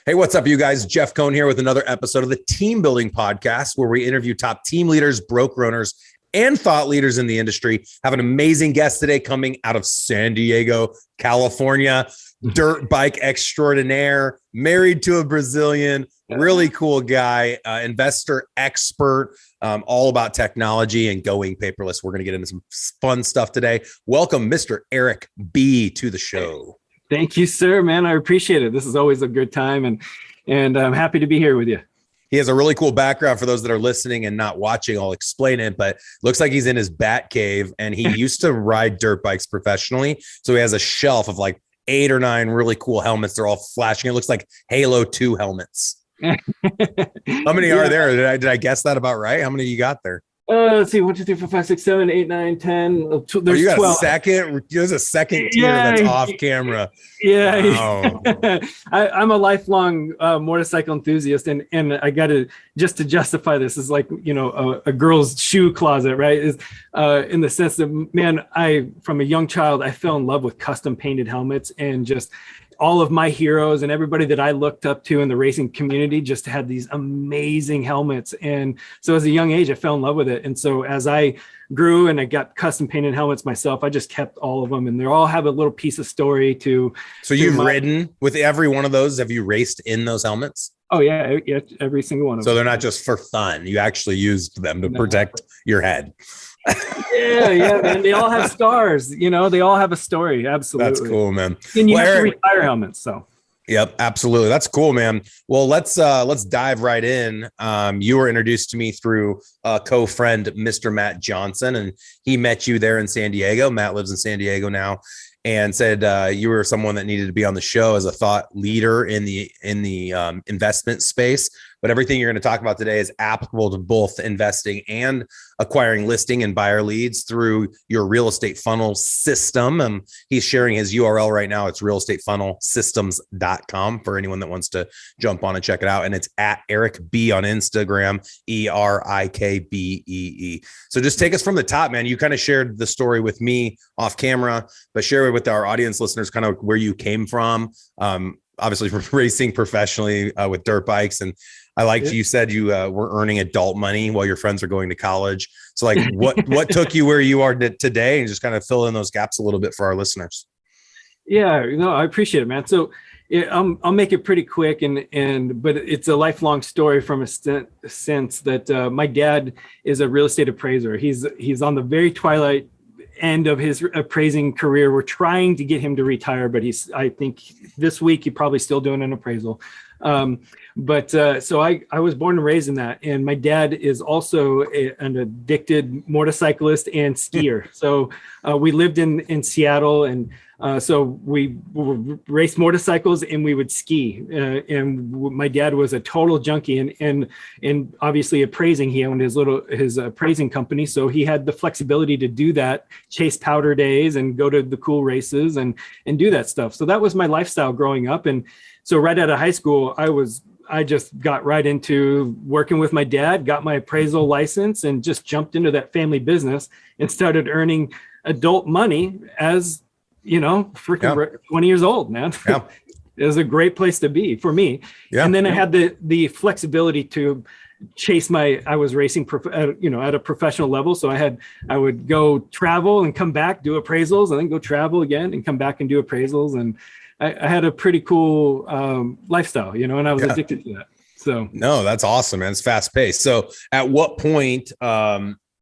Hey, what's up, you guys? Jeff Cohn here with another episode of the Team Building Podcast, where we interview top team leaders, broker owners, and thought leaders in the industry. Have an amazing guest today coming out of San Diego, California. Dirt bike extraordinaire, married to a Brazilian, really cool guy, investor expert, all about technology and going paperless. We're going to get into some fun stuff today. Welcome, Mr. Erik Bee, to the show. Thank you, sir, man. I appreciate it. This is always a good time, and I'm happy to be here with you. He has a really cool background. For those that are listening and not watching, I'll explain it, but looks like he's in his bat cave, and he used to ride dirt bikes professionally. So he has a shelf of like 8 or 9 really cool helmets. They're all flashing. It looks like Halo 2 helmets. How many are there? Did I guess that about right? How many you got there? Let's see, 1, 2, 3, 4, 5, 6, 7, 8, 9, 10. There's you got 12. a second. There's a second tier that's off camera. Yeah, wow. I'm a lifelong motorcycle enthusiast, and I got to just to justify this is like a girl's shoe closet, right? Is in the sense that, man, from a young child I fell in love with custom painted helmets, and just all of my heroes and everybody that I looked up to in the racing community just had these amazing helmets. And so as a young age, I fell in love with it. And so as I grew and I got custom painted helmets myself, I just kept all of them, and they all have a little piece of story to. So you've ridden with every one of those. Have you raced in those helmets? Oh yeah, every single one of them. So they're not just for fun. You actually used them to protect your head. yeah, man. They all have scars. They all have a story. Absolutely. That's cool, man. And you have to retire helmets. So. Yep, absolutely. That's cool, man. Well, let's dive right in. You were introduced to me through a co-friend, Mr. Matt Johnson, and he met you there in San Diego. Matt lives in San Diego now, and said you were someone that needed to be on the show as a thought leader in the investment space. But everything you're going to talk about today is applicable to both investing and acquiring listing and buyer leads through your real estate funnel system. He's sharing his URL right now. It's realestatefunnelsystems.com for anyone that wants to jump on and check it out. And it's at Erik Bee on Instagram, ERIKBEE. So just take us from the top, man. You kind of shared the story with me off camera, but share it with our audience listeners, kind of where you came from. Obviously from racing professionally with dirt bikes. And I liked you said you were earning adult money while your friends are going to college. So like what took you where you are today, and just kind of fill in those gaps a little bit for our listeners. Yeah, I appreciate it, man. So I'll make it pretty quick, but it's a lifelong story from a sense that my dad is a real estate appraiser. He's on the very twilight end of his appraising career. We're trying to get him to retire, but I think this week he's probably still doing an appraisal. So I was born and raised in that. And my dad is also an addicted motorcyclist and skier. So we lived in Seattle, and so we raced motorcycles and we would ski. And my dad was a total junkie, and obviously appraising. He owned his appraising company, so he had the flexibility to do that, chase powder days and go to the cool races and do that stuff. So that was my lifestyle growing up. And so right out of high school, I just got right into working with my dad, got my appraisal license, and just jumped into that family business and started earning adult money as, freaking 20 years old, man. Yeah. It was a great place to be for me. Yeah. And then I had the flexibility to chase I was racing, at a professional level. So I would go travel and come back, do appraisals, and then go travel again and come back and do appraisals. And I had a pretty cool lifestyle, and I was addicted to that. So no, that's awesome, man. It's fast paced. So at what point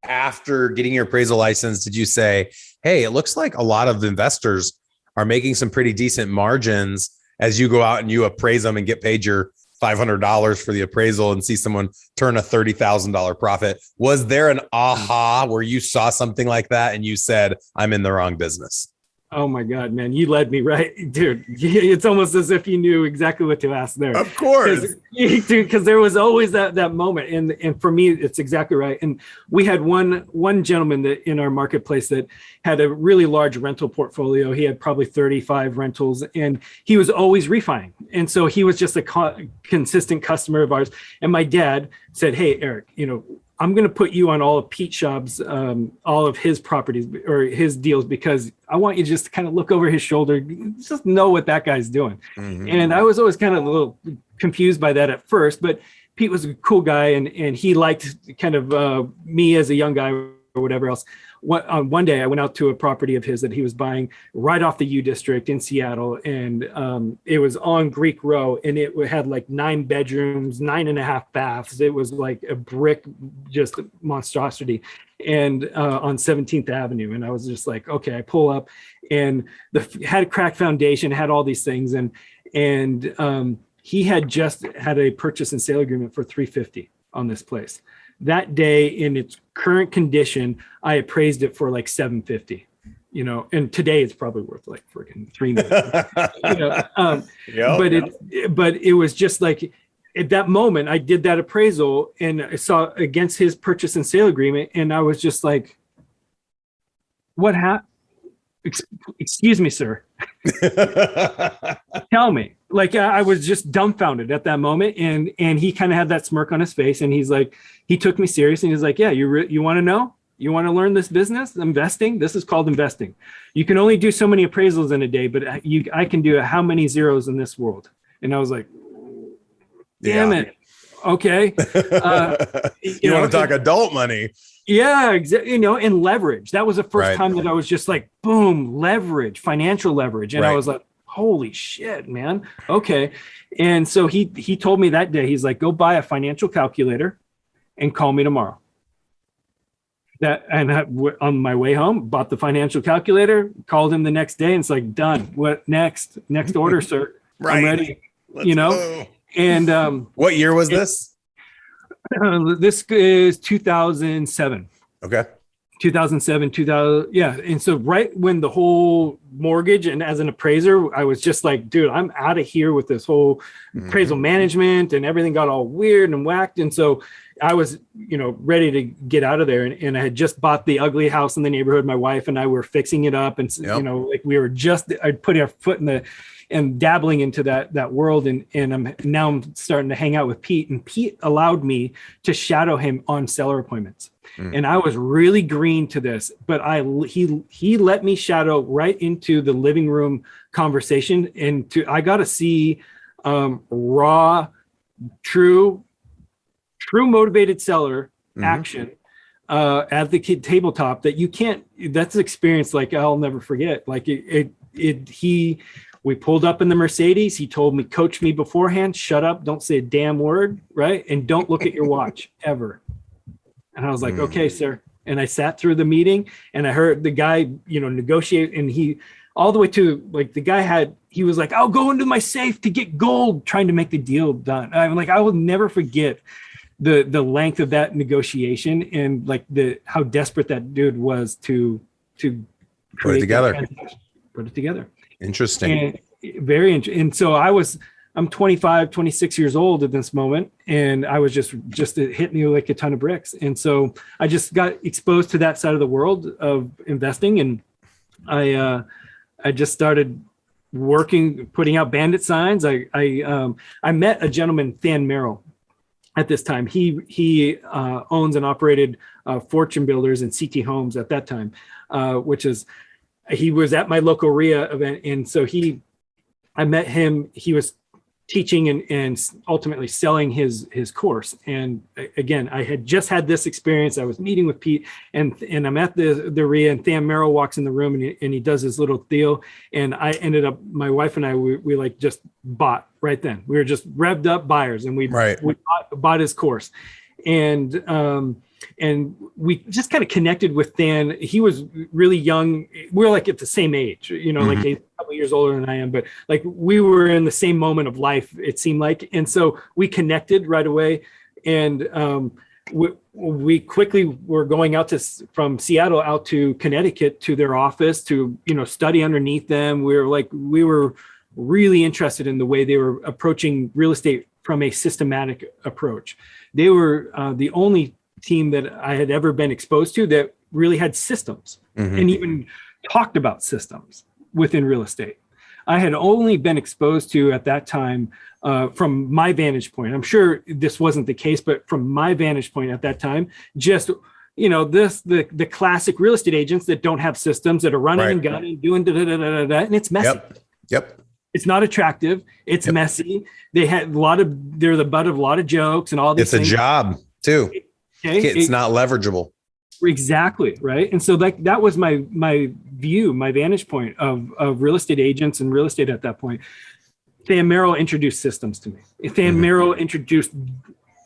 after getting your appraisal license did you say, hey, it looks like a lot of investors are making some pretty decent margins as you go out and you appraise them and get paid your $500 for the appraisal and see someone turn a $30,000 profit? Was there an aha where you saw something like that and you said, I'm in the wrong business? Oh my God, man, you led me right, dude. It's almost as if you knew exactly what to ask there. Of course, because there was always that moment, and for me, it's exactly right. And we had one gentleman that in our marketplace that had a really large rental portfolio. He had probably 35 rentals, and he was always refining. And so he was just a consistent customer of ours. And my dad said, "Hey, Erik, I'm going to put you on all of Pete Schaub's, all of his properties or his deals, because I want you just to kind of look over his shoulder, just know what that guy's doing. And I was always kind of a little confused by that at first, but Pete was a cool guy, and he liked kind of me as a young guy or whatever else. One day I went out to a property of his that he was buying right off the U District in Seattle, and it was on Greek Row, and it had like 9 bedrooms, 9.5 baths. It was like a brick, just monstrosity, and on 17th Avenue. And I was just like, okay, I pull up, and had a cracked foundation, had all these things, and he had just had a purchase and sale agreement for $350 on this place. That day, in its current condition, I appraised it for like $750, and today it's probably worth like freaking $3 million. But it was just like, at that moment, I did that appraisal and I saw against his purchase and sale agreement, and I was just like, what happened? Excuse me, sir. Tell me. Like, I was just dumbfounded at that moment, and he kind of had that smirk on his face, and he took me serious, and he's like, yeah, you want to know? You want to learn this business, investing? This is called investing. You can only do so many appraisals in a day, but I can do how many zeros in this world? And I was like, damn it. Okay. You want to talk adult money? Yeah, exactly. And leverage. That was the first time that I was just like, boom, leverage, financial leverage. And I was like, holy shit, man. Okay. And so he told me that day, he's like, go buy a financial calculator and call me tomorrow. On my way home, bought the financial calculator, called him the next day, and it's like, done. What next? Next order, sir. I'm ready. Let's go. And what year was this? This is 2007. Okay. 2007, 2000. Yeah. And so right when the whole mortgage, and as an appraiser, I was just like, dude, I'm out of here with this whole appraisal management, and everything got all weird and whacked. And so I was, ready to get out of there. And I had just bought the ugly house in the neighborhood. My wife and I were fixing it up, and, like we were just, I'd put our foot and dabbling into that world. And I'm starting to hang out with Pete, and Pete allowed me to shadow him on seller appointments. And I was really green to this, but he let me shadow right into the living room conversation. And I got to see raw, true motivated seller action at the tabletop that you can't, that's an experience like I'll never forget. Like we pulled up in the Mercedes. He told me, coach me beforehand, shut up, don't say a damn word, right? And don't look at your watch ever. And I was like, okay, sir. And I sat through the meeting, and I heard the guy, negotiate. And he, all the way to like, he was like, I'll go into my safe to get gold, trying to make the deal done. I'm like, I will never forget the length of that negotiation, and like how desperate that dude was to put it together. Interesting. And very interesting. And so I'm 25, 26 years old at this moment. And I was just it hit me like a ton of bricks. And so I just got exposed to that side of the world of investing. And I just started working, putting out bandit signs. I met a gentleman, Than Merrill, at this time. He owns and operated Fortune Builders and CT Homes at that time, he was at my local RIA event. And so I met him. He was teaching and ultimately selling his course. And again, I had just had this experience. I was meeting with Pete, and I'm at the RIA, and Than Merrill walks in the room, and he does his little deal. And I ended up, my wife and I, we like just bought right then. We were just revved up buyers, and we bought his course. And we just kind of connected with Than. He was really young. We were like at the same age, like he's a couple years older than I am, but like we were in the same moment of life, it seemed like. And so we connected right away. And we quickly were going out from Seattle out to Connecticut to their office to, study underneath them. We were really interested in the way they were approaching real estate from a systematic approach. They were the only team that I had ever been exposed to that really had systems and even talked about systems within real estate. I had only been exposed to at that time from my vantage point. I'm sure this wasn't the case, but from my vantage point at that time, just the classic real estate agents that don't have systems, that are running and gunning, doing and it's messy. Yep. It's not attractive. It's messy. They're the butt of a lot of jokes and all these things. It's a job too. Okay. It's not leverageable. Exactly. Right. And so that was my view, my vantage point of real estate agents and real estate at that point. Than Merrill introduced systems to me. Than Merrill introduced,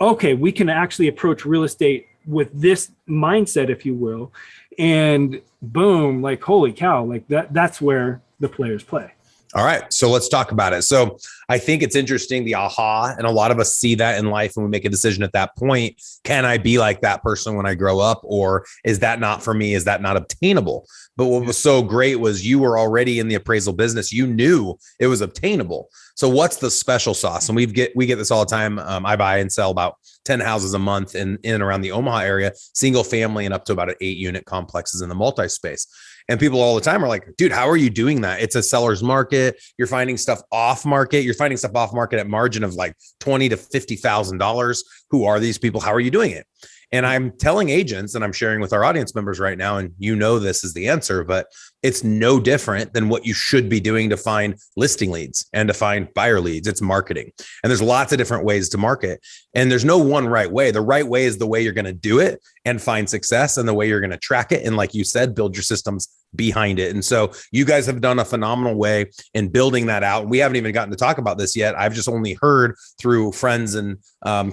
okay, we can actually approach real estate with this mindset, if you will, and boom, like, holy cow, like that's where the players play. All right. So let's talk about it. So I think it's interesting, the aha, and a lot of us see that in life when we make a decision at that point. Can I be like that person when I grow up? Or is that not for me? Is that not obtainable? But what was so great was you were already in the appraisal business. You knew it was obtainable. So what's the special sauce? And we get this all the time. I buy and sell about 10 houses a month in and around the Omaha area, single family and up to about an 8-unit complexes in the multi space. And people all the time are like, dude, how are you doing that? It's a seller's market. You're finding stuff off market. You're finding stuff off market at margin of like $20,000 to $50,000. Who are these people? How are you doing it? And I'm telling agents, and I'm sharing with our audience members right now, and this is the answer, but it's no different than what you should be doing to find listing leads and to find buyer leads. It's marketing. And there's lots of different ways to market. And there's no one right way. The right way is the way you're going to do it and find success, and the way you're going to track it. And like you said, build your systems behind it. And so you guys have done a phenomenal way in building that out. We haven't even gotten to talk about this yet. I've just only heard through friends and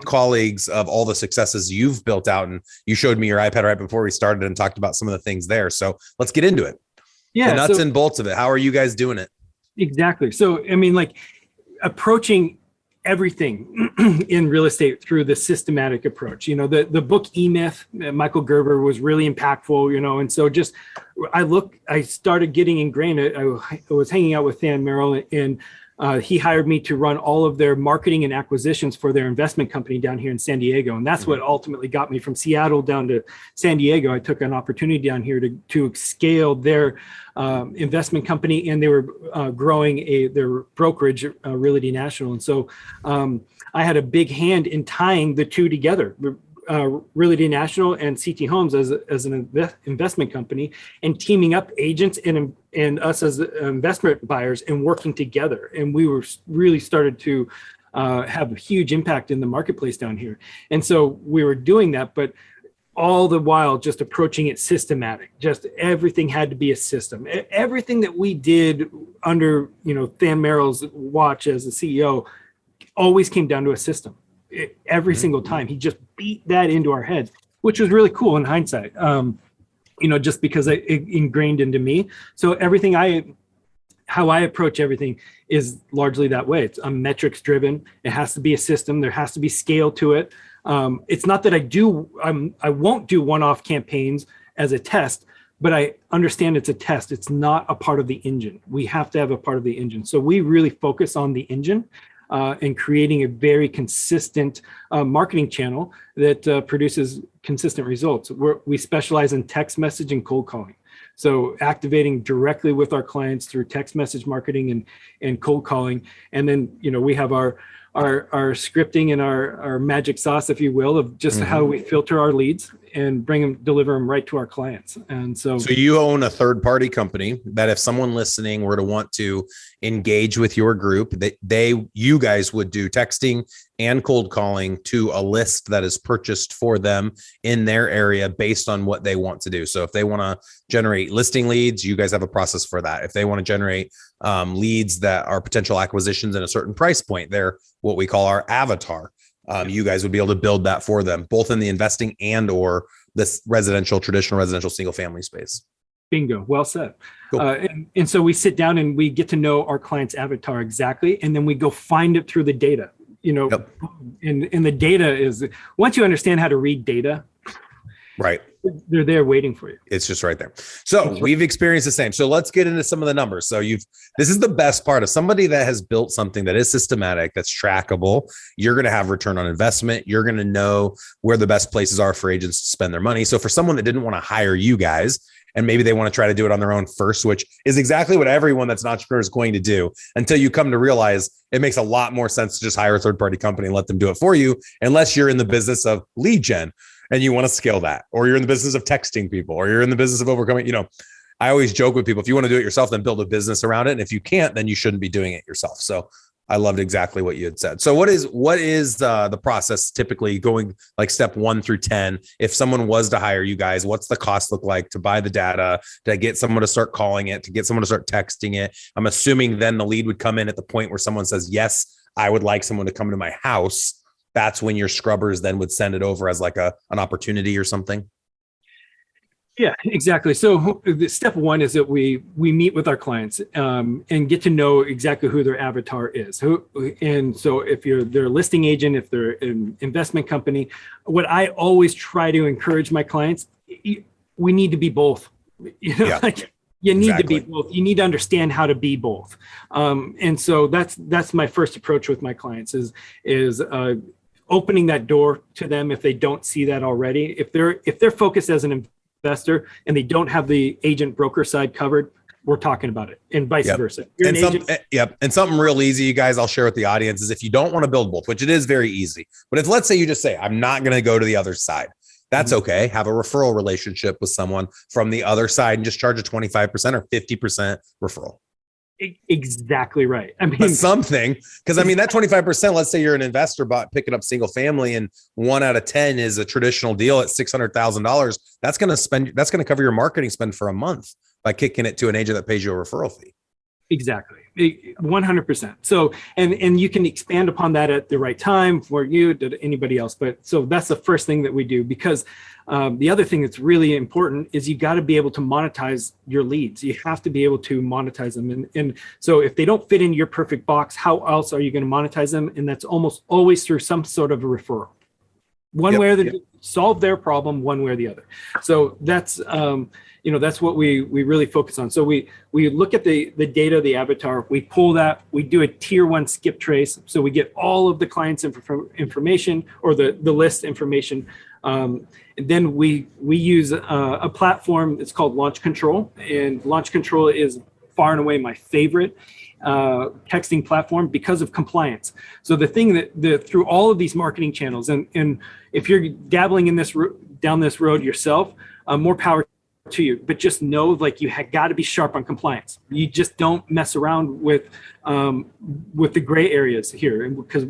colleagues of all the successes you've built out. And you showed me your iPad right before we started and talked about some of the things there. So let's get into it. Yeah. The nuts and bolts of it. How are you guys doing it? Exactly. So, I mean, like approaching everything in real estate through the systematic approach. The book E-Myth, Michael Gerber, was really impactful, and so just I started getting ingrained. I was hanging out with Than Merrill, and he hired me to run all of their marketing and acquisitions for their investment company down here in San Diego. And that's what ultimately got me from Seattle down to San Diego. I took an opportunity down here to scale their investment company, and they were growing their brokerage, Realty National. And so I had a big hand in tying the two together. Realty National and CT Homes as an investment company, and teaming up agents and us as investment buyers and working together. And we were really started to have a huge impact in the marketplace down here. And so we were doing that, but all the while just approaching it systematic. Just everything had to be a system. Everything that we did under Than Merrill's watch as the CEO always came down to a system. Every single time. He just beat that into our heads, which was really cool in hindsight, just because it ingrained into me. So how I approach everything is largely that way. I'm metrics driven. It has to be a system. There has to be scale to it. It's not that I won't do one-off campaigns as a test, but I understand it's a test. It's not a part of the engine. We have to have a part of the engine. So we really focus on the engine. And creating a very consistent marketing channel that produces consistent results. We specialize in text message and cold calling. So activating directly with our clients through text message marketing and cold calling. And then, we have our scripting and our magic sauce, if you will, of just how we filter our leads and deliver them right to our clients. And so you own a third party company that if someone listening were to want to engage with your group, you guys would do texting and cold calling to a list that is purchased for them in their area based on what they want to do. So if they want to generate listing leads, you guys have a process for that. If they want to generate leads that are potential acquisitions in a certain price point, they're what we call our avatar. You guys would be able to build that for them, both in the investing and or this traditional residential single family space. Bingo. Well said. Cool. And so we sit down and we get to know our client's avatar exactly. And then we go find it through the data, and the data is, once you understand how to read data, Right. They're there waiting for you. It's just right there. So we've experienced the same. So let's get into some of the numbers. So this is the best part of somebody that has built something that is systematic, that's trackable. You're going to have return on investment. You're going to know where the best places are for agents to spend their money. So for someone that didn't want to hire you guys, and maybe they want to try to do it on their own first, which is exactly what everyone that's an entrepreneur is going to do, until you come to realize it makes a lot more sense to just hire a third-party company and let them do it for you, unless you're in the business of lead gen and you want to scale that, or you're in the business of texting people, or you're in the business of overcoming, I always joke with people, if you want to do it yourself, then build a business around it. And if you can't, then you shouldn't be doing it yourself. So I loved exactly what you had said. So what is the process typically going, like step 1 through 10? If someone was to hire you guys, what's the cost look like to buy the data, to get someone to start calling it, to get someone to start texting it? I'm assuming then the lead would come in at the point where someone says, yes, I would like someone to come to my house. That's when your scrubbers then would send it over as like an opportunity or something. Yeah, exactly. So the step 1 is that we meet with our clients and get to know exactly who their avatar is. And so if they're a listing agent, if they're an investment company, what I always try to encourage my clients, we need to be both. You need to be both. You need to understand how to be both. And so that's my first approach with my clients is opening that door to them if they don't see that already. If they're focused as an investor and they don't have the agent broker side covered, we're talking about it, and vice versa. And something real easy, you guys, I'll share with the audience, is if you don't want to build both, which it is very easy, but if let's say you just say, I'm not going to go to the other side, that's okay. Have a referral relationship with someone from the other side and just charge a 25% or 50% referral. Exactly right. I mean, but something, because I mean, that 25%, let's say you're an investor picking up single family and 1 out of 10 is a traditional deal at $600,000. That's going to cover your marketing spend for a month by kicking it to an agent that pays you a referral fee. Exactly. 100%. So, and you can expand upon that at the right time for you, to anybody else. But so that's the first thing that we do, because the other thing that's really important is you got to be able to monetize your leads. You have to be able to monetize them. And so if they don't fit in your perfect box, how else are you going to monetize them? And that's almost always through some sort of a referral. One way or the other, solve their problem one way or the other. So that's that's what we really focus on. So we look at the data, the avatar, we pull that, we do a tier 1 skip trace. So we get all of the client's information, or the list information. And then we use a platform that's called Launch Control, and Launch Control is far and away my favorite texting platform because of compliance. So the thing that through all of these marketing channels, and if you're dabbling in down this road yourself, more power to you, but just know, like, you got to be sharp on compliance. You just don't mess around with the gray areas here, and because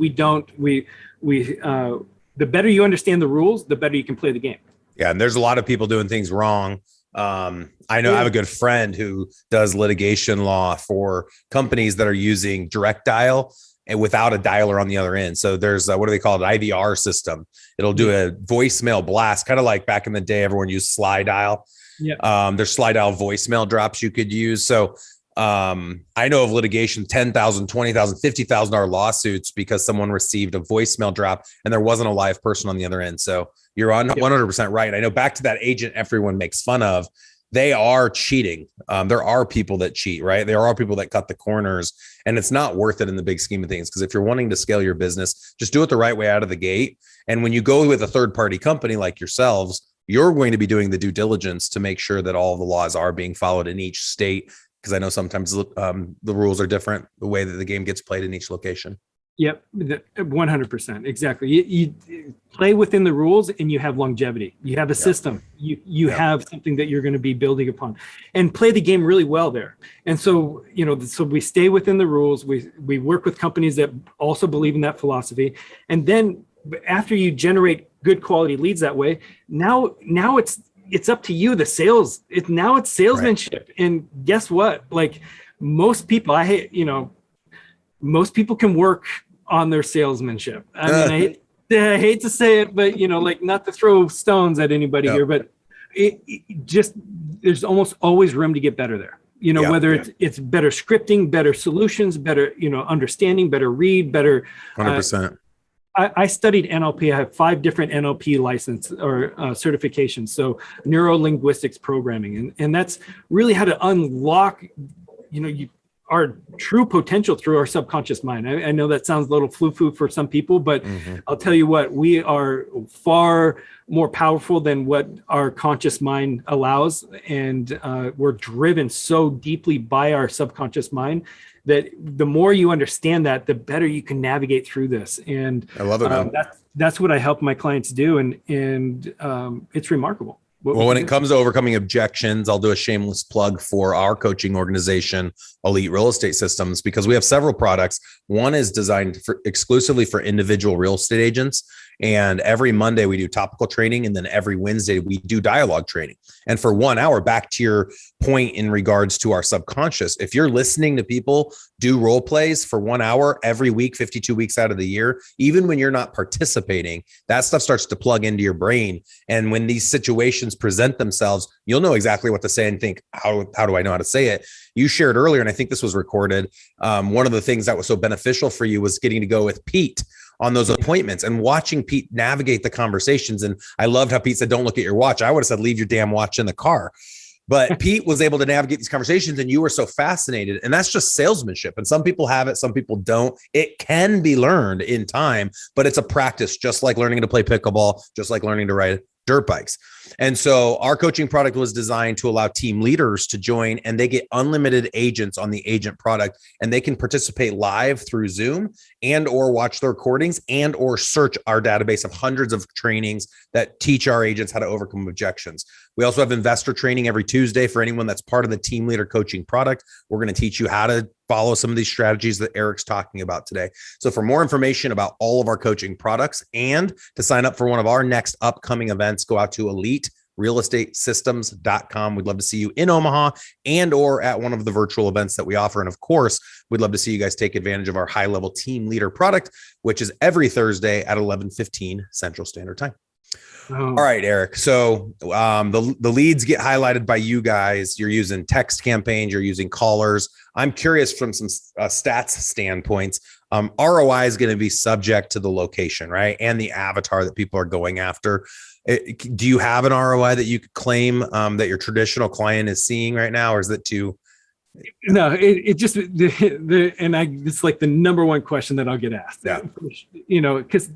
the better you understand the rules, the better you can play the game. Yeah, and there's a lot of people doing things wrong. I know I have a good friend who does litigation law for companies that are using direct dial and without a dialer on the other end. So there's what do they call it? IVR system. It'll do a voicemail blast, kind of like back in the day, everyone used slide dial. Yeah. There's slide dial voicemail drops you could use. So I know of litigation, $10,000, $20,000, $50,000 lawsuits because someone received a voicemail drop and there wasn't a live person on the other end. So you're on 100% right. I know, back to that agent everyone makes fun of, they are cheating. There are people that cheat, right? There are people that cut the corners, and it's not worth it in the big scheme of things. Because if you're wanting to scale your business, just do it the right way out of the gate. And when you go with a third-party company like yourselves, you're going to be doing the due diligence to make sure that all of the laws are being followed in each state. Because I know sometimes the rules are different, the way that the game gets played in each location. Yep, 100%. Exactly. You play within the rules and you have longevity. You have a system. You have something that you're going to be building upon, and play the game really well there. And so, so we stay within the rules. We work with companies that also believe in that philosophy. And then after you generate good quality leads that way, now it's up to you, the sales. It's salesmanship. Right. And guess what? Like, most people, most people can work on their salesmanship. I mean, I hate to say it, but not to throw stones at anybody here, but there's almost always room to get better there. Whether it's better scripting, better solutions, better, understanding, better read, better 100%. I studied NLP. I have 5 different NLP license or certifications. So neuro linguistics programming, and that's really how to unlock, our true potential through our subconscious mind. I know that sounds a little foo-foo for some people, but I'll tell you what, we are far more powerful than what our conscious mind allows. And we're driven so deeply by our subconscious mind that the more you understand that, the better you can navigate through this. And I love it, man. That's what I help my clients do. And it's remarkable. Well, when it comes to overcoming objections, I'll do a shameless plug for our coaching organization, Elite Real Estate Systems, because we have several products. One is designed exclusively for individual real estate agents. And every Monday we do topical training. And then every Wednesday we do dialogue training. And for 1 hour, back to your point in regards to our subconscious, if you're listening to people do role plays for 1 hour every week, 52 weeks out of the year, even when you're not participating, that stuff starts to plug into your brain. And when these situations present themselves, you'll know exactly what to say and think, how do I know how to say it? You shared earlier, and I think this was recorded. One of the things that was so beneficial for you was getting to go with Pete on those appointments and watching Pete navigate the conversations. And I loved how Pete said, don't look at your watch. I would have said, leave your damn watch in the car. But Pete was able to navigate these conversations and you were so fascinated. And that's just salesmanship. And some people have it, some people don't. It can be learned in time, but it's a practice, just like learning to play pickleball, just like learning to ride dirt bikes. And so our coaching product was designed to allow team leaders to join, and they get unlimited agents on the agent product, and they can participate live through Zoom and or watch the recordings and or search our database of hundreds of trainings that teach our agents how to overcome objections. We also have investor training every Tuesday for anyone that's part of the team leader coaching product. We're going to teach you how to follow some of these strategies that Erik's talking about today. So for more information about all of our coaching products and to sign up for one of our next upcoming events, go out to eliterealestatesystems.com. We'd love to see you in Omaha and or at one of the virtual events that we offer. And of course, we'd love to see you guys take advantage of our high-level team leader product, which is every Thursday at 11:15 Central Standard Time. All right, Erik. So the leads get highlighted by you guys. You're using text campaigns. You're using callers. I'm curious from some stats standpoints. ROI is going to be subject to the location, right? And the avatar that people are going after. Do you have an ROI that you could claim that your traditional client is seeing right now, or is it too? No, it just it's like the number one question that I'll get asked. Yeah. Because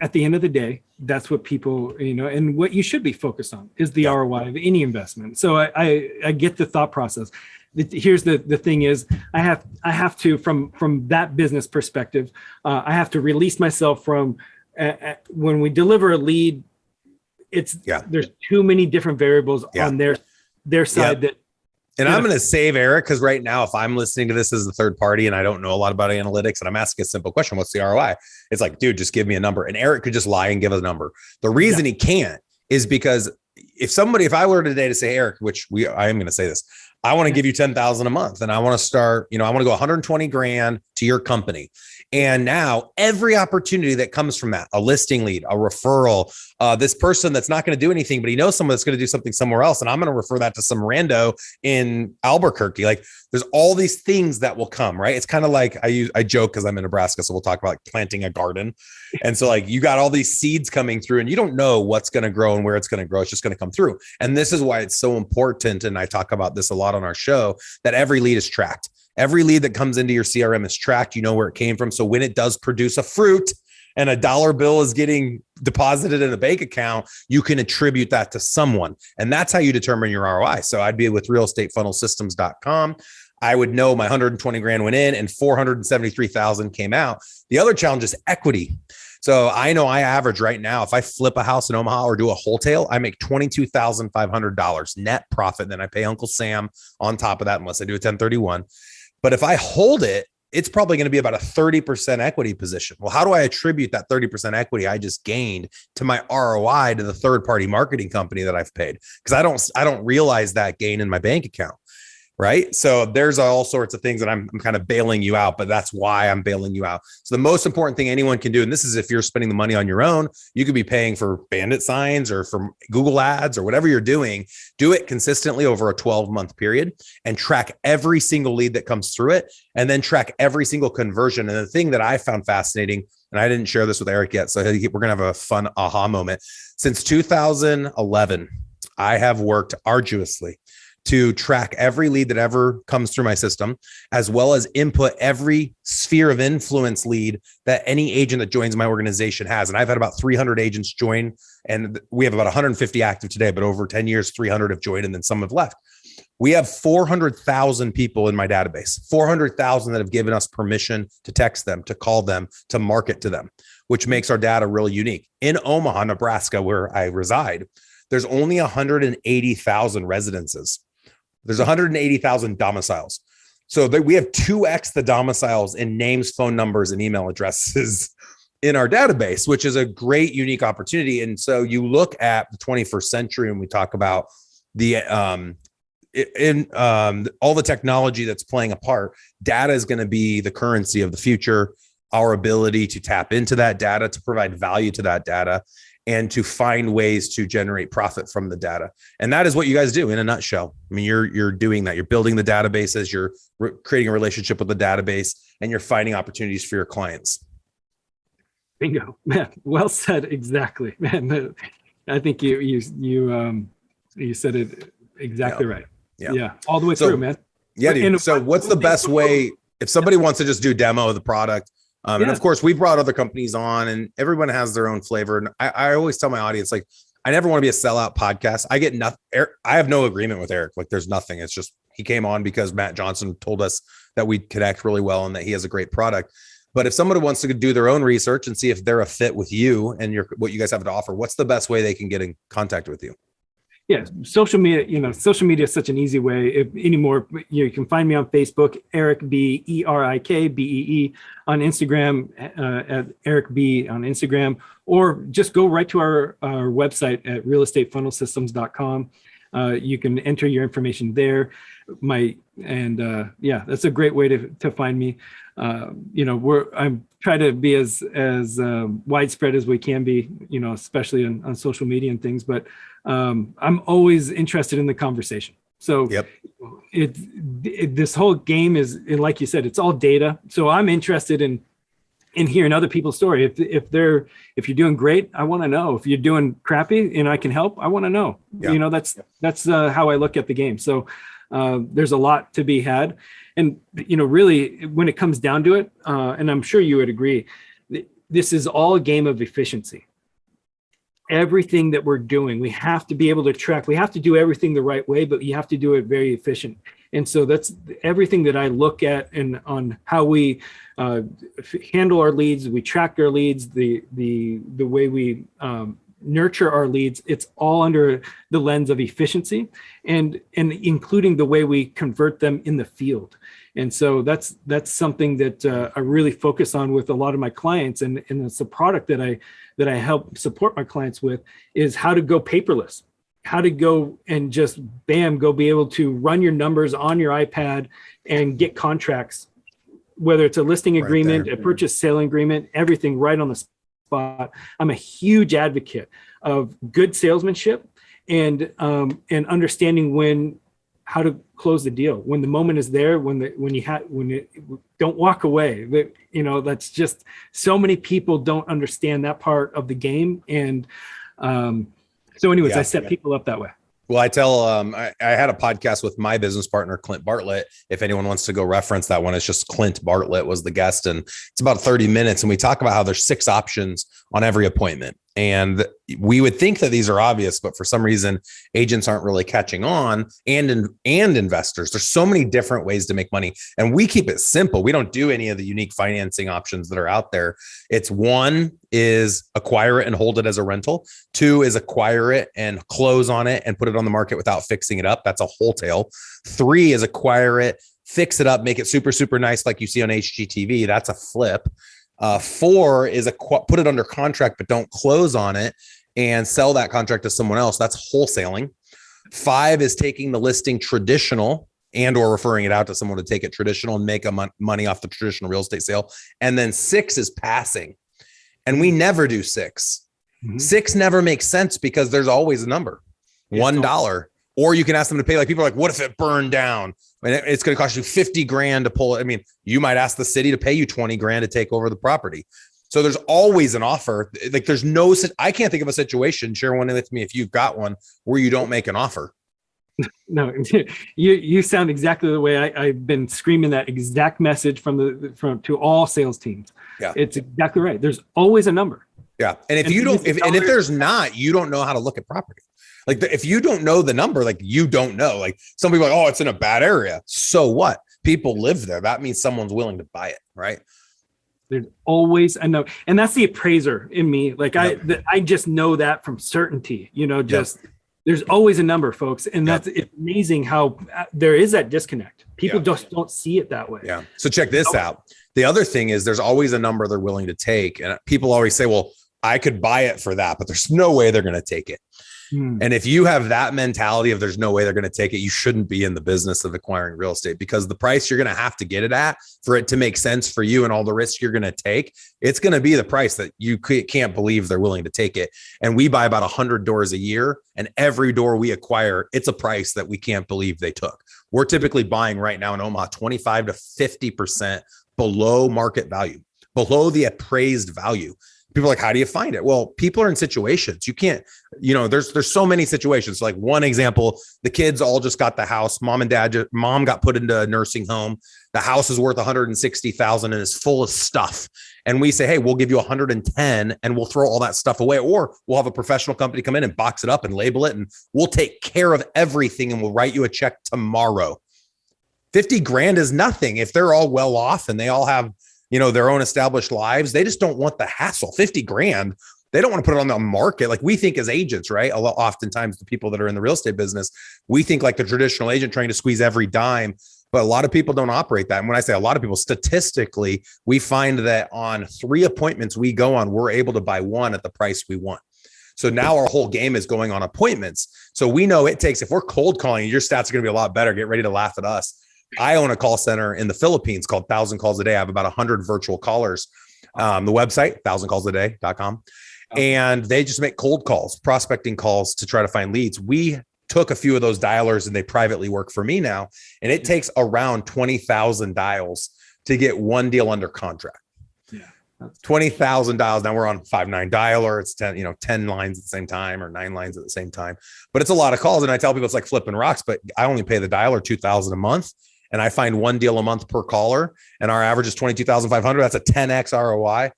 at the end of the day, that's what people, and what you should be focused on is the ROI of any investment. So I get the thought process. Here's the thing is I have to, from that business perspective, I have to release myself from when we deliver a lead, there's too many different variables on their side that. And I'm going to save Erik, because right now, if I'm listening to this as a third party and I don't know a lot about analytics and I'm asking a simple question, what's the ROI? It's like, dude, just give me a number. And Erik could just lie and give a number. The reason he can't is because if I were today to say, Erik, I am going to say this, I want to give you 10,000 a month and I want to start, I want to go 120 grand to your company. And now every opportunity that comes from that, a listing lead, a referral, this person that's not going to do anything, but he knows someone that's going to do something somewhere else. And I'm going to refer that to some rando in Albuquerque. Like there's all these things that will come, right? It's kind of like I joke because I'm in Nebraska. So we'll talk about like planting a garden. And so like you got all these seeds coming through and you don't know what's going to grow and where it's going to grow. It's just going to come through. And this is why it's so important. And I talk about this a lot on our show, that every lead is tracked. Every lead that comes into your CRM is tracked. You know where it came from. So when it does produce a fruit and a dollar bill is getting deposited in a bank account, you can attribute that to someone. And that's how you determine your ROI. So I'd be with realestatefunnelsystems.com. I would know my 120 grand went in and 473,000 came out. The other challenge is equity. So I know I average right now, if I flip a house in Omaha or do a wholesale, I make $22,500 net profit. Then I pay Uncle Sam on top of that, unless I do a 1031. But if I hold it, it's probably going to be about a 30% equity position. Well, how do I attribute that 30% equity I just gained to my ROI to the third party marketing company that I've paid? Because I don't realize that gain in my bank account. Right. So there's all sorts of things that I'm kind of bailing you out, but that's why I'm bailing you out. So the most important thing anyone can do, and this is if you're spending the money on your own, you could be paying for bandit signs or for Google ads or whatever you're doing, do it consistently over a 12-month period and track every single lead that comes through it and then track every single conversion. And the thing that I found fascinating, and I didn't share this with Erik yet, so we're going to have a fun aha moment. Since 2011, I have worked arduously to track every lead that ever comes through my system, as well as input every sphere of influence lead that any agent that joins my organization has. And I've had about 300 agents join, and we have about 150 active today, but over 10 years, 300 have joined, and then some have left. We have 400,000 people in my database, 400,000 that have given us permission to text them, to call them, to market to them, which makes our data really unique. In Omaha, Nebraska, where I reside, there's only 180,000 residences. There's 180,000 domiciles. So we have 2x the domiciles in names, phone numbers, and email addresses in our database, which is a great, unique opportunity. And so you look at the 21st century and we talk about the all the technology that's playing a part. Data is going to be the currency of the future. Our ability to tap into that data, to provide value to that data, and to find ways to generate profit from the data. And that is what you guys do in a nutshell. I mean, you're doing that. You're building the databases, you're creating a relationship with the database, and you're finding opportunities for your clients. Bingo, man. Well said. Exactly, man. I think you said it exactly right. Yeah. All the way through, man. Yeah, dude. So what's the best way if somebody wants to just do demo of the product? And of course, we brought other companies on, and everyone has their own flavor. And I always tell my audience, like, I never want to be a sellout podcast. I get nothing. I have no agreement with Erik. Like, there's nothing. It's just he came on because Matt Johnson told us that we'd connect really well and that he has a great product. But if somebody wants to do their own research and see if they're a fit with you and what you guys have to offer, what's the best way they can get in contact with you? Yeah, social media, social media is such an easy way anymore. You can find me on Facebook, Erik Bee, ErikBee, on Instagram, at Erik Bee on Instagram, or just go right to our website at realestatefunnelsystems.com. You can enter your information there. That's a great way to find me. I'm trying to be as widespread as we can be, especially on social media and things, but I'm always interested in the conversation. So this whole game is, like you said, it's all data. So I'm interested in hearing other people's story. If you're doing great, I want to know. If you're doing crappy and I can help, I want to know. Yeah. That's how I look at the game. So there's a lot to be had. And, really, when it comes down to it, and I'm sure you would agree, this is all a game of efficiency. Everything that we're doing, we have to be able to track. We have to do everything the right way, but you have to do it very efficient. And so that's everything that I look at and on how we handle our leads, we track our leads, the way we nurture our leads. It's all under the lens of efficiency and including the way we convert them in the field. And so that's something that I really focus on with a lot of my clients, and it's a product that I help support my clients with, is how to go paperless, how to go and just go be able to run your numbers on your iPad and get contracts, whether it's a listing agreement, a purchase sale agreement, everything right on the spot. I'm a huge advocate of good salesmanship and understanding how to close the deal when the moment is there, don't walk away. That's just, so many people don't understand that part of the game. And I set people up that way. Well, I tell, I had a podcast with my business partner, Clint Bartlett. If anyone wants to go reference that one, it's just Clint Bartlett was the guest, and it's about 30 minutes. And we talk about how there's 6 options on every appointment. And we would think that these are obvious, but for some reason, agents aren't really catching on, and investors. There's so many different ways to make money, and we keep it simple. We don't do any of the unique financing options that are out there. It's 1 is acquire it and hold it as a rental. 2 is acquire it and close on it and put it on the market without fixing it up. That's a wholesale. 3 is acquire it, fix it up, make it super, super nice like you see on HGTV. That's a flip. 4 is put it under contract, but don't close on it and sell that contract to someone else. That's wholesaling. 5 is taking the listing traditional and or referring it out to someone to take it traditional and make money off the traditional real estate sale. And then 6 is passing. And we never do 6. Mm-hmm. 6 never makes sense because there's always a number, $1. Or you can ask them to pay. Like, people are like, what if it burned down? I mean, it's going to cost you $50,000 to pull it. I mean, you might ask the city to pay you $20,000 to take over the property. So there's always an offer. Like there's no, I can't think of a situation, share one with me if you've got one, where you don't make an offer. No, you sound exactly the way I've been screaming that exact message from to all sales teams. Yeah, it's exactly right. There's always a number. Yeah, and if there's not, you don't know how to look at property. Like if you don't know the number, like you don't know. Like some people are like, oh, it's in a bad area. So what? People live there. That means someone's willing to buy it, right? There's always a number, and that's the appraiser in me. Like I just know that from certainty. There's always a number, folks. And it's amazing how there is that disconnect. People just don't see it that way. Yeah. So check this out. The other thing is there's always a number they're willing to take. And people always say, well, I could buy it for that, but there's no way they're going to take it. And if you have that mentality of there's no way they're going to take it, you shouldn't be in the business of acquiring real estate, because the price you're going to have to get it at for it to make sense for you and all the risks you're going to take, it's going to be the price that you can't believe they're willing to take it. And we buy about 100 doors a year, and every door we acquire, it's a price that we can't believe they took. We're typically buying right now in Omaha 25 to 50% below market value, below the appraised value. People are like, how do you find it? Well, people are in situations. You can't, there's so many situations. Like one example, the kids all just got the house. Mom got put into a nursing home. The house is worth 160,000 and is full of stuff. And we say, hey, we'll give you 110 and we'll throw all that stuff away. Or we'll have a professional company come in and box it up and label it. And we'll take care of everything and we'll write you a check tomorrow. 50 grand is nothing. If they're all well off and they all have, their own established lives, they just don't want the hassle. 50 grand. They don't want to put it on the market. Like we think as agents, right? Oftentimes the people that are in the real estate business, we think like the traditional agent trying to squeeze every dime, but a lot of people don't operate that. And when I say a lot of people, statistically, we find that on 3 appointments we go on, we're able to buy 1 at the price we want. So now our whole game is going on appointments. So we know it takes, if we're cold calling, your stats are going to be a lot better. Get ready to laugh at us. I own a call center in the Philippines called 1,000 Calls a Day. I have about 100 virtual callers. The website, 1000callsaday.com. And they just make cold calls, prospecting calls to try to find leads. We took a few of those dialers and they privately work for me now. And it takes around 20,000 dials to get 1 deal under contract. 20,000 dials. Now we're on 5.9 dialer. It's 10 lines at the same time or 9 lines at the same time, but it's a lot of calls. And I tell people it's like flipping rocks, but I only pay the dialer $2,000 a month. And I find 1 deal a month per caller, and our average is 22,500. That's a 10x ROI.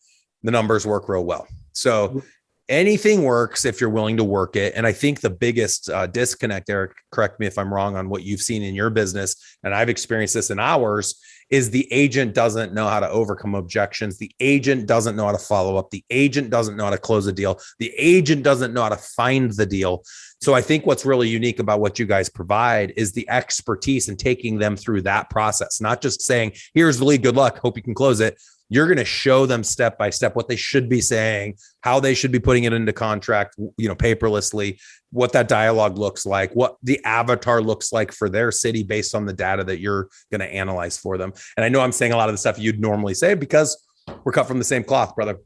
The numbers work real well. So anything works if you're willing to work it. And I think the biggest disconnect, Eric, correct me if I'm wrong on what you've seen in your business, and I've experienced this in ours, is the agent doesn't know how to overcome objections. The agent doesn't know how to follow up. The agent doesn't know how to close a deal. The agent doesn't know how to find the deal. So I think what's really unique about what you guys provide is the expertise in taking them through that process, not just saying, here's the lead, good luck, hope you can close it. You're going to show them step by step what they should be saying, how they should be putting it into contract, paperlessly, what that dialogue looks like, what the avatar looks like for their city based on the data that you're going to analyze for them. And I know I'm saying a lot of the stuff you'd normally say because we're cut from the same cloth, brother.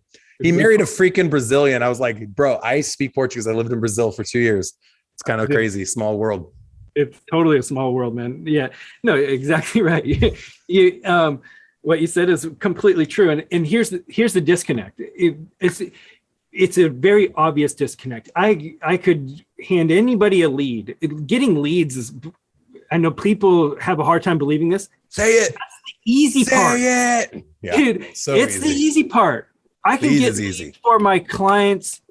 He married a freaking Brazilian. I was like, bro, I speak Portuguese. I lived in Brazil for 2 years. It's kind of crazy. Small world. It's totally a small world, man. Yeah, no, exactly right. What you said is completely true. And here's the disconnect. It's a very obvious disconnect. I could hand anybody a lead. Getting leads is, I know people have a hard time believing this. Say it. That's the easy part. Say it. Yeah, dude, so it's easy. The easy part. I can get leads for my clients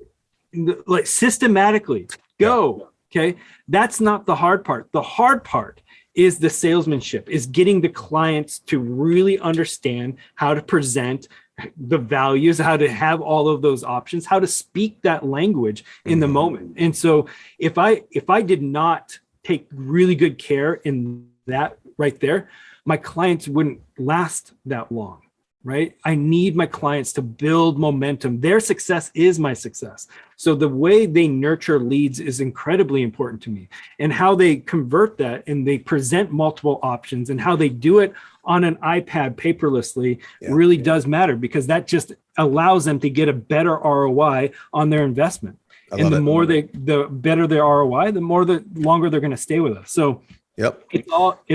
like systematically. Go. Yeah. Okay. That's not the hard part. The hard part is the salesmanship, is getting the clients to really understand how to present the values, how to have all of those options, how to speak that language in the moment. And so if I did not take really good care in that right there, my clients wouldn't last that long. Right? I need my clients to build momentum. Their success is my success. So the way they nurture leads is incredibly important to me, and how they convert that and they present multiple options and how they do it on an iPad paperlessly really does matter, because that just allows them to get a better ROI on their investment. And the better their ROI, the longer they're going to stay with us. So Yep. It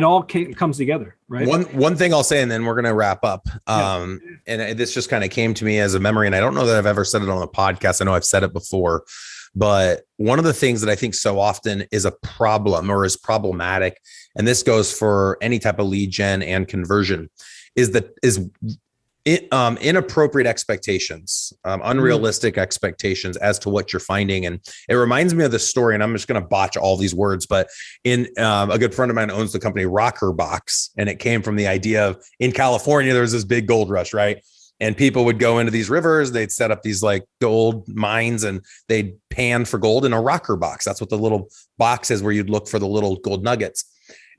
all comes together, right? One thing I'll say, and then we're going to wrap up. And this just kind of came to me as a memory, and I don't know that I've ever said it on the podcast. I know I've said it before, but one of the things that I think so often is a problem or is problematic, and this goes for any type of lead gen and conversion, is inappropriate expectations, unrealistic expectations as to what you're finding. And it reminds me of this story, and I'm just going to botch all these words, but a good friend of mine owns the company Rocker Box. And it came from the idea of, in California, there was this big gold rush, right? And people would go into these rivers, they'd set up these like gold mines, and they'd pan for gold in a rocker box. That's what the little box is, where you'd look for the little gold nuggets.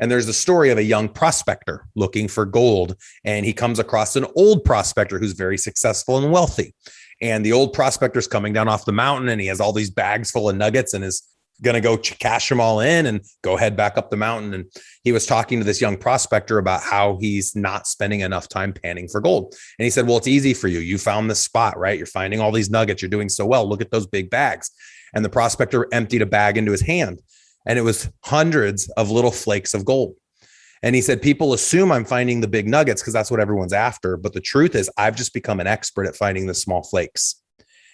And there's the story of a young prospector looking for gold, and he comes across an old prospector who's very successful and wealthy. And the old prospector's coming down off the mountain, and he has all these bags full of nuggets and is going to go cash them all in and go head back up the mountain. And he was talking to this young prospector about how he's not spending enough time panning for gold. And he said, well, it's easy for you. You found this spot, right? You're finding all these nuggets. You're doing so well. Look at those big bags. And the prospector emptied a bag into his hand, and it was hundreds of little flakes of gold. And he said, people assume I'm finding the big nuggets because that's what everyone's after. But the truth is, I've just become an expert at finding the small flakes.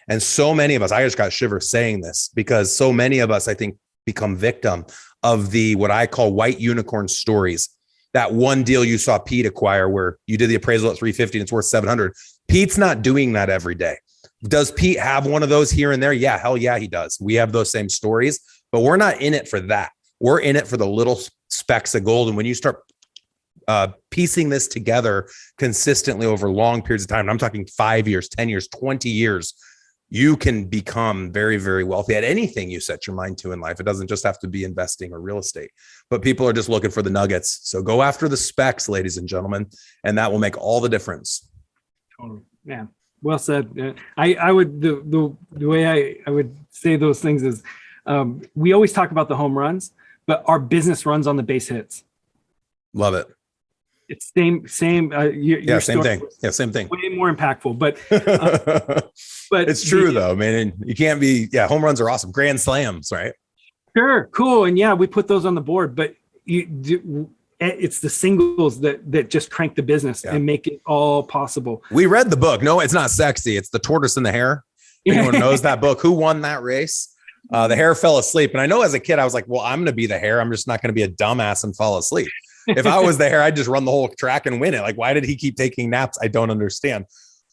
And so many of us, I just got shivers saying this, because so many of us, I think, become victim of what I call white unicorn stories. That one deal you saw Pete acquire where you did the appraisal at 350 and it's worth 700. Pete's not doing that every day. Does Pete have one of those here and there? Yeah, hell yeah, he does. We have those same stories, but we're not in it for that. We're in it for the little specks of gold. And when you start piecing this together consistently over long periods of time, and I'm talking 5 years, 10 years, 20 years, you can become very, very wealthy at anything you set your mind to in life. It doesn't just have to be investing or real estate, but people are just looking for the nuggets. So go after the specs, ladies and gentlemen, and that will make all the difference. Totally. Yeah. Well said. I would, the way I would say those things is, we always talk about the home runs, but our business runs on the base hits. Love it. It's same. Same thing. Yeah, same thing. Way more impactful, but it's true though, man. You can't be. Yeah, home runs are awesome. Grand slams, right? Sure, cool, and yeah, we put those on the board. But it's the singles that just crank the business and make it all possible. We read the book. No, it's not sexy. It's The Tortoise and the Hare. Anyone knows that book? Who won that race? The hare fell asleep, and I know as a kid I was like, well, I'm going to be the hare. I'm just not going to be a dumbass and fall asleep. If I was the hare, I'd just run the whole track and win it. Like, why did he keep taking naps? I don't understand.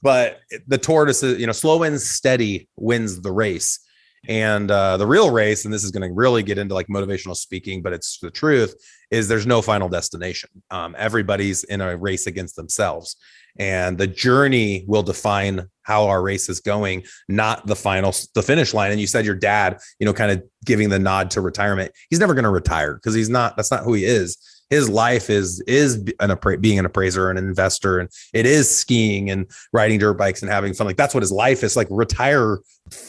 But the tortoise is, slow and steady wins the race. And the real race, and this is going to really get into like motivational speaking, but it's the truth, is there's no final destination. Everybody's in a race against themselves. And the journey will define how our race is going, not the finish line. And you said your dad, kind of giving the nod to retirement. He's never going to retire because that's not who he is. His life is being an appraiser and an investor, and it is skiing and riding dirt bikes and having fun. Like, that's what his life is. Like, retire.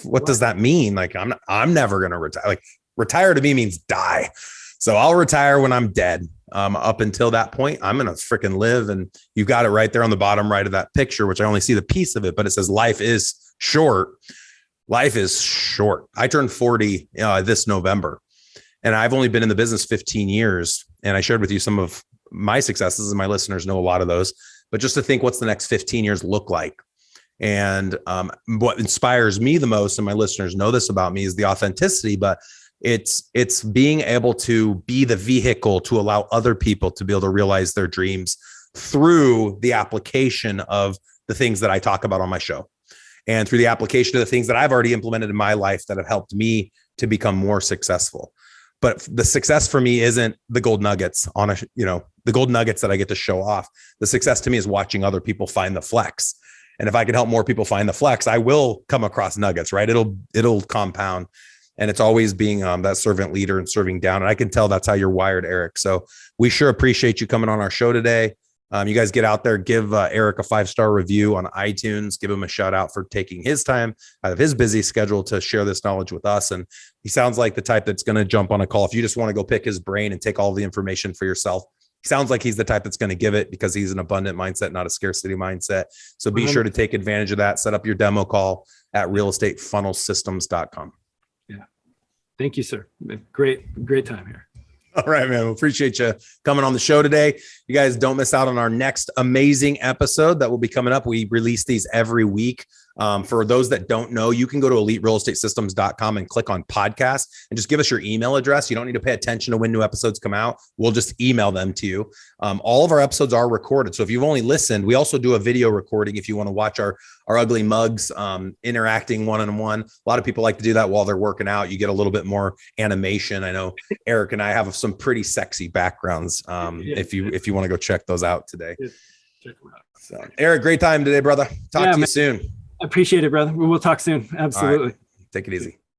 What does that mean? Like, I'm never going to retire. Like, retire to me means die. So I'll retire when I'm dead. Up until that point, I'm going to freaking live. And you got it right there on the bottom right of that picture, which I only see the piece of it, but it says life is short. Life is short. I turned 40 this November, and I've only been in the business 15 years. And I shared with you some of my successes, and my listeners know a lot of those, but just to think, what's the next 15 years look like? And what inspires me the most, and my listeners know this about me, is the authenticity, but it's being able to be the vehicle to allow other people to be able to realize their dreams through the application of the things that I talk about on my show, and through the application of the things that I've already implemented in my life that have helped me to become more successful. But the success for me isn't the gold nuggets the gold nuggets that I get to show off. The success to me is watching other people find the flex. And if I can help more people find the flex, I will come across nuggets, right? It'll compound. And it's always being that servant leader and serving down. And I can tell that's how you're wired, Erik. So we sure appreciate you coming on our show today. You guys get out there, give Erik a 5-star review on iTunes, give him a shout out for taking his time out of his busy schedule to share this knowledge with us. And he sounds like the type that's going to jump on a call. If you just want to go pick his brain and take all the information for yourself, he sounds like he's the type that's going to give it, because he's an abundant mindset, not a scarcity mindset. So be sure to take advantage of that. Set up your demo call at realestatefunnelsystems.com. Yeah. Thank you, sir. Great time here. All right, man. We appreciate you coming on the show today. You guys don't miss out on our next amazing episode that will be coming up. We release these every week. For those that don't know, you can go to eliterealestatesystems.com and click on podcast and just give us your email address. You don't need to pay attention to when new episodes come out. We'll just email them to you. All of our episodes are recorded. So if you've only listened, we also do a video recording if you want to watch our ugly mugs interacting one-on-one. A lot of people like to do that while they're working out. You get a little bit more animation. I know Erik and I have some pretty sexy backgrounds. If you want to go check those out today. Check them out. So Erik, great time today, brother. Talk to you soon. I appreciate it, brother. We'll talk soon. Absolutely. Take it easy.